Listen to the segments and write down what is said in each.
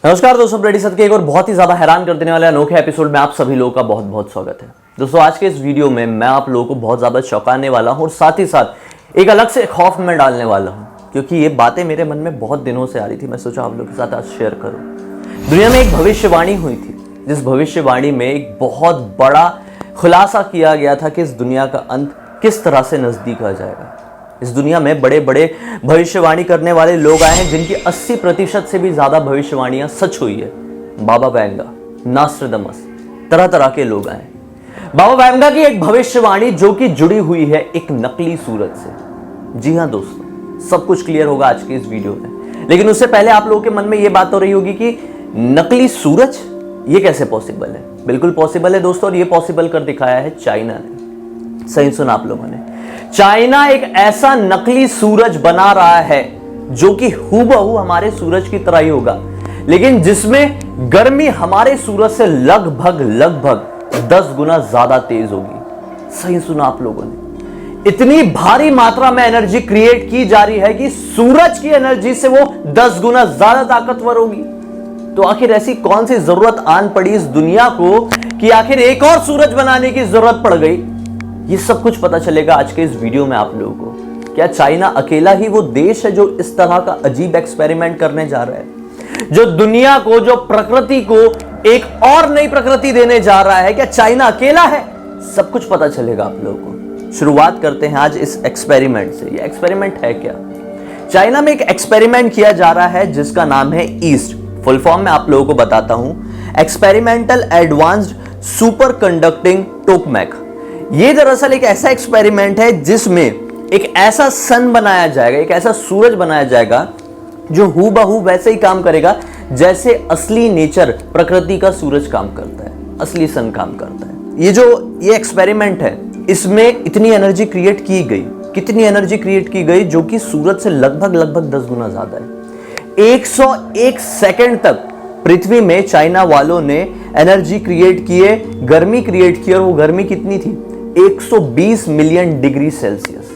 नमस्कार दोस्तों, ब्लडी सत्य के एक और बहुत ही ज्यादा हैरान कर देने वाले अनोखे एपिसोड में आप सभी लोगों का बहुत बहुत स्वागत है। दोस्तों, आज के इस वीडियो में मैं आप लोगों को बहुत ज्यादा चौंकाने वाला हूं और साथ ही साथ एक अलग से खौफ में डालने वाला हूं, क्योंकि ये बातें मेरे मन में बहुत दिनों से आ रही थी। मैं सोचा आप लोगों के साथ आज शेयर करूं। दुनिया में एक भविष्यवाणी हुई थी, जिस भविष्यवाणी में एक बहुत बड़ा खुलासा किया गया था कि इस दुनिया का अंत किस तरह से नजदीक आ जाएगा। इस दुनिया में बड़े बड़े भविष्यवाणी करने वाले लोग आए हैं, जिनकी 80% से भी ज्यादा भविष्यवाणियां सच हुई है। बाबा वैंगा, नास्ट्राडामस, तरह तरह के लोग आए। बाबा वैंगा की एक भविष्यवाणी जो कि जुड़ी हुई है एक नकली सूरज से। जी हां दोस्तों, सब कुछ क्लियर होगा आज के इस वीडियो में, लेकिन उससे पहले आप लोगों के मन में यह बात हो रही होगी कि नकली सूरज ये कैसे पॉसिबल है। बिल्कुल पॉसिबल है दोस्तों, और ये पॉसिबल कर दिखाया है चाइना ने। सही सुना आप लोगों ने, चाइना एक ऐसा नकली सूरज बना रहा है जो कि हूबहू हमारे सूरज की तरह ही होगा, लेकिन जिसमें गर्मी हमारे सूरज से लगभग 10 गुना ज्यादा तेज होगी। सही सुना आप लोगों ने, इतनी भारी मात्रा में एनर्जी क्रिएट की जा रही है कि सूरज की एनर्जी से वो 10 गुना ज्यादा ताकतवर होगी। तो आखिर ऐसी कौन सी जरूरत आन पड़ी इस दुनिया को कि आखिर एक और सूरज बनाने की जरूरत पड़ गई। ये सब कुछ पता चलेगा आज के इस वीडियो में आप लोगों को। क्या चाइना अकेला ही वो देश है जो इस तरह का अजीब एक्सपेरिमेंट करने जा रहा है, जो दुनिया को, जो प्रकृति को एक और नई प्रकृति देने जा रहा है? क्या चाइना अकेला है? सब कुछ पता चलेगा आप लोगों को। शुरुआत करते हैं आज इस एक्सपेरिमेंट से। ये एक्सपेरिमेंट है क्या? चाइना में एक एक्सपेरिमेंट किया जा रहा है जिसका नाम है ईस्ट। फुल फॉर्म में आप लोगों को बताता हूं, एक्सपेरिमेंटल एडवांस्ड सुपर कंडक्टिंग टोकमैक। ये दरअसल एक ऐसा एक्सपेरिमेंट है जिसमें एक ऐसा सन बनाया जाएगा, एक ऐसा सूरज बनाया जाएगा जो हूबहू वैसे ही काम करेगा जैसे असली नेचर, प्रकृति का सूरज काम करता है, असली सन काम करता है। ये एक्सपेरिमेंट है, इसमें इतनी एनर्जी क्रिएट की गई, कितनी एनर्जी क्रिएट की गई जो कि सूरज से लगभग 10 गुना ज्यादा है। 101 सेकेंड तक पृथ्वी में चाइना वालों ने एनर्जी क्रिएट किए, गर्मी क्रिएट की, और वो गर्मी कितनी थी? 120 मिलियन डिग्री सेल्सियस।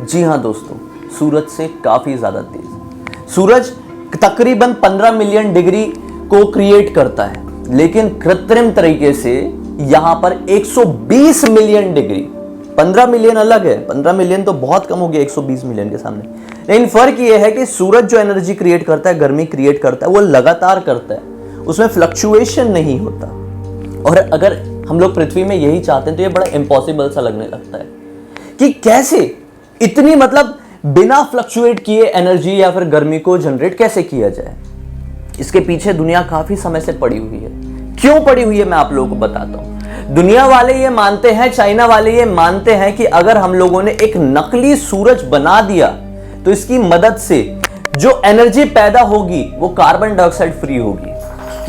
जी हां दोस्तों, सूरज से काफी ज्यादा तेज। सूरज तकरीबन 15 मिलियन डिग्री को क्रिएट करता है, लेकिन कृत्रिम तरीके से यहां पर 120 मिलियन डिग्री। 15 मिलियन अलग है, 15 मिलियन तो बहुत कम हो गया 120 मिलियन के सामने। लेकिन फर्क यह है कि सूरज जो एनर्जी क्रिएट करता है, गर्मी क्रिएट करता है, वो लगातार करता है, उसमें फ्लक्चुएशन नहीं होता। और अगर हम लोग पृथ्वी में यही चाहते हैं तो ये बड़ा इम्पॉसिबल सा लगने लगता है कि कैसे इतनी, मतलब बिना फ्लक्चुएट किए एनर्जी या फिर गर्मी को जनरेट कैसे किया जाए। इसके पीछे दुनिया काफी समय से पड़ी हुई है। क्यों पड़ी हुई है मैं आप लोगों को बताता हूं। दुनिया वाले ये मानते हैं, चाइना वाले ये मानते हैं कि अगर हम लोगों ने एक नकली सूरज बना दिया तो इसकी मदद से जो एनर्जी पैदा होगी वो कार्बन डाइऑक्साइड फ्री होगी।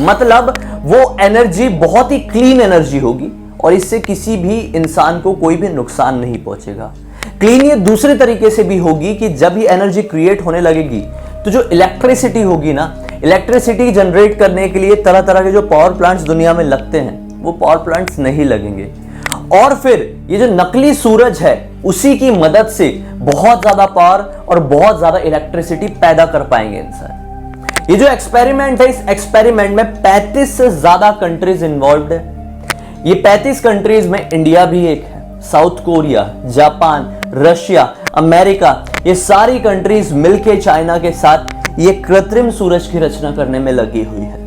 मतलब वो एनर्जी बहुत ही क्लीन एनर्जी होगी और इससे किसी भी इंसान को कोई भी नुकसान नहीं पहुंचेगा। क्लीन ये दूसरे तरीके से भी होगी कि जब ये एनर्जी क्रिएट होने लगेगी तो जो इलेक्ट्रिसिटी होगी ना, इलेक्ट्रिसिटी जनरेट करने के लिए तरह तरह के जो पावर प्लांट्स दुनिया में लगते हैं वो पावर प्लांट्स नहीं लगेंगे, और फिर ये जो नकली सूरज है उसी की मदद से बहुत ज्यादा पावर और बहुत ज्यादा इलेक्ट्रिसिटी पैदा कर पाएंगे इंसान। ये जो एक्सपेरिमेंट है, इस एक्सपेरिमेंट में 35 से ज्यादा कंट्रीज इन्वॉल्व है। ये 35 कंट्रीज में इंडिया भी एक है। South Korea, Japan, Russia, America, ये सारी कंट्रीज मिलकर चाइना के साथ ये कृत्रिम सूरज की रचना करने में लगी हुई है।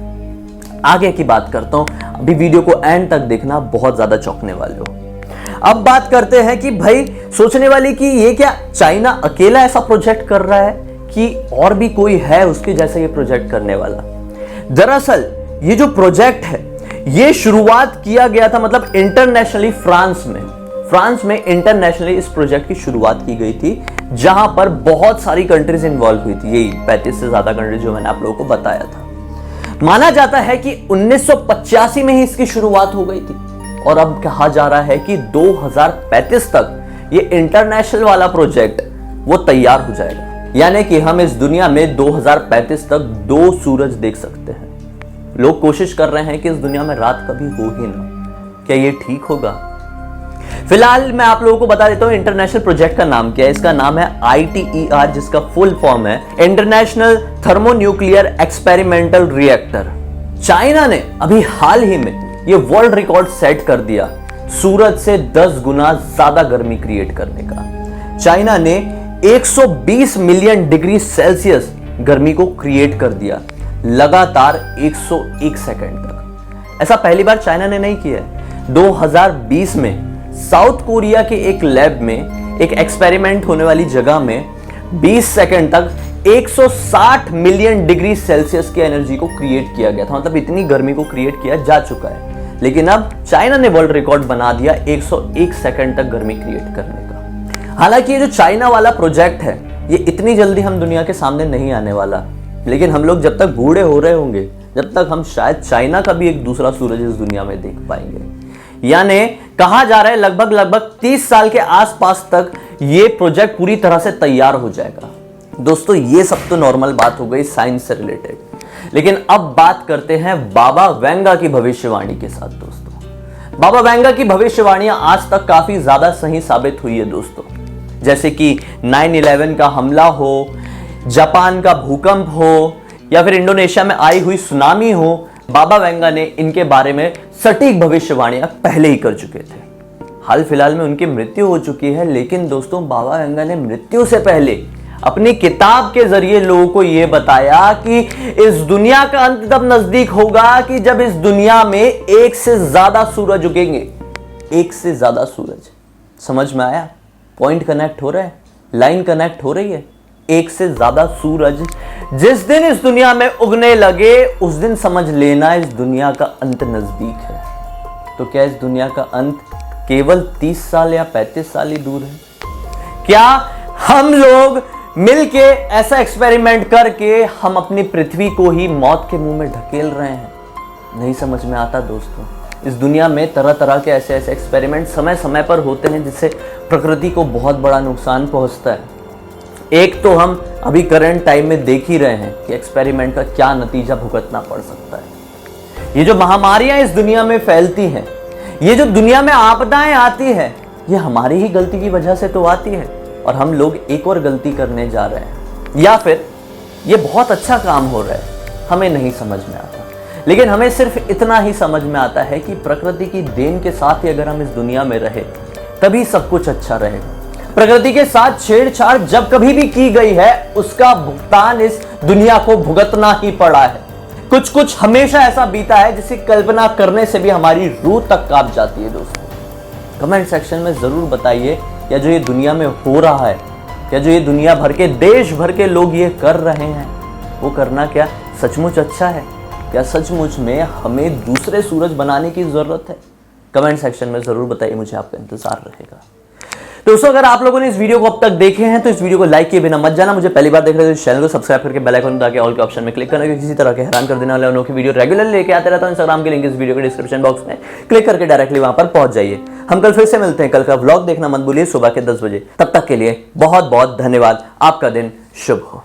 आगे की बात करता हूं, अभी वीडियो को एंड तक देखना, बहुत ज्यादा चौंकने वाले हो। अब बात करते हैं कि भाई सोचने वाली कि ये क्या चाइना अकेला ऐसा प्रोजेक्ट कर रहा है कि और भी कोई है उसके जैसे ये प्रोजेक्ट करने वाला। दरअसल ये जो प्रोजेक्ट है ये शुरुआत किया गया था, मतलब इंटरनेशनली फ्रांस में इंटरनेशनली इस प्रोजेक्ट की शुरुआत की गई थी, जहां पर बहुत सारी कंट्रीज इन्वॉल्व हुई थी। यही 35 से ज्यादा कंट्रीज जो मैंने आप लोगों को बताया था। माना जाता है कि 1985 में ही इसकी शुरुआत हो गई थी, और अब कहा जा रहा है कि 2035 तक ये इंटरनेशनल वाला प्रोजेक्ट वो तैयार हो जाएगा। यानी कि हम इस दुनिया में 2035 तक 2 सूरज देख सकते हैं। लोग कोशिश कर रहे हैं कि इस दुनिया में रात कभी हो ही ना। क्या ये ठीक होगा? फिलहाल मैं आप लोगों को बता देता हूं इंटरनेशनल प्रोजेक्ट का नाम क्या है। इसका नाम है ITER, जिसका फुल फॉर्म है international thermonuclear experimental reactor. China ने अभी हाल ही में ये वर्ल्ड रिकॉर्ड सेट कर दिया सूरज से 10 गुना ज्यादा गर्मी क्रिएट करने का। चाइना ने 120 मिलियन डिग्री सेल्सियस गर्मी को क्रिएट कर दिया लगातार 101 सेकंड तक। ऐसा पहली बार चाइना ने नहीं किया है। 2020 में साउथ कोरिया के एक लैब में एक एक्सपेरिमेंट होने वाली जगह में 20 सेकंड तक 160 मिलियन डिग्री सेल्सियस की एनर्जी को क्रिएट किया गया था। मतलब इतनी गर्मी को क्रिएट किया जा चुका है, लेकिन अब चाइना ने वर्ल्ड रिकॉर्ड बना दिया 101 सेकंड तक गर्मी क्रिएट करने का। हालांकि ये जो चाइना वाला प्रोजेक्ट है ये इतनी जल्दी हम दुनिया के सामने नहीं आने वाला, लेकिन हम लोग जब तक बूढ़े हो रहे होंगे जब तक हम शायद चाइना का भी एक दूसरा सूरज इस दुनिया में देख पाएंगे। यानी कहा जा रहा है लगभग 30 साल के आसपास तक ये प्रोजेक्ट पूरी तरह से तैयार हो जाएगा। दोस्तों ये सब तो नॉर्मल बात हो गई साइंस से रिलेटेड, लेकिन अब बात करते हैं बाबा वेंगा की भविष्यवाणी के साथ। दोस्तों बाबा वेंगा की भविष्यवाणियां आज तक काफी ज्यादा सही साबित हुई है दोस्तों। जैसे कि 9/11 का हमला हो, जापान का भूकंप हो, या फिर इंडोनेशिया में आई हुई सुनामी हो, बाबा वेंगा ने इनके बारे में सटीक भविष्यवाणियां पहले ही कर चुके थे। हाल फिलहाल में उनकी मृत्यु हो चुकी है, लेकिन दोस्तों बाबा वेंगा ने मृत्यु से पहले अपनी किताब के जरिए लोगों को यह बताया कि इस दुनिया का अंत तब नजदीक होगा कि जब इस दुनिया में एक से ज्यादा सूरज उगेंगे। एक से ज्यादा सूरज, समझ में आया? पॉइंट कनेक्ट हो रहा है, लाइन कनेक्ट हो रही है। एक से ज्यादा सूरज जिस दिन इस दुनिया में उगने लगे उस दिन समझ लेना इस दुनिया का अंत नजदीक है। तो क्या इस दुनिया का अंत केवल 30 साल या 35 साल ही दूर है? क्या हम लोग मिलके ऐसा एक्सपेरिमेंट करके हम अपनी पृथ्वी को ही मौत के मुंह में ढकेल रहे हैं? नहीं समझ में आता दोस्तों। इस दुनिया में तरह तरह के ऐसे एक्सपेरिमेंट समय समय पर होते हैं जिससे प्रकृति को बहुत बड़ा नुकसान पहुंचता है। एक तो हम अभी करंट टाइम में देख ही रहे हैं कि एक्सपेरिमेंट का क्या नतीजा भुगतना पड़ सकता है। ये जो महामारियां इस दुनिया में फैलती हैं, ये जो दुनिया में आपदाएं आती है, ये हमारी ही गलती की वजह से तो आती है, और हम लोग एक और गलती करने जा रहे हैं। या फिर ये बहुत अच्छा काम हो रहा है, हमें नहीं समझ में आता। लेकिन हमें सिर्फ इतना ही समझ में आता है कि प्रकृति की देन के साथ ही अगर हम इस दुनिया में रहे तभी सब कुछ अच्छा रहेगा। प्रकृति के साथ छेड़छाड़ जब कभी भी की गई है उसका भुगतान इस दुनिया को भुगतना ही पड़ा है। कुछ कुछ हमेशा ऐसा बीता है जिसे कल्पना करने से भी हमारी रूह तक कांप जाती है। दोस्तों कमेंट सेक्शन में जरूर बताइए, या जो ये दुनिया में हो रहा है, या जो ये दुनिया भर के देश भर के लोग ये कर रहे हैं, वो करना क्या सचमुच अच्छा है? क्या सचमुच में हमें दूसरे सूरज बनाने की जरूरत है? कमेंट सेक्शन में जरूर बताइए, मुझे आपका इंतजार रहेगा। दोस्तों अगर आप लोगों ने इस वीडियो को अब तक देखे हैं तो इस वीडियो को लाइक किए बिना मत जाना। मुझे पहली बार देख रहे हो तो चैनल को सब्सक्राइब करके बेल आइकन दबा के ऑल के ऑप्शन में क्लिक करना, क्योंकि किसी तरह के हैरान कर देने वाले अनोखे वीडियो रेगुलर लेके आते रहता हूं। इंस्टाग्राम के लिंक इस वीडियो के डिस्क्रिप्शन बॉक्स में क्लिक करके डायरेक्टली वहां पर पहुंच जाइए। हम कल फिर से मिलते हैं। कल का व्लॉग देखना मत भूलिए सुबह के 10 बजे। तब तक के लिए बहुत बहुत धन्यवाद। आपका दिन शुभ हो।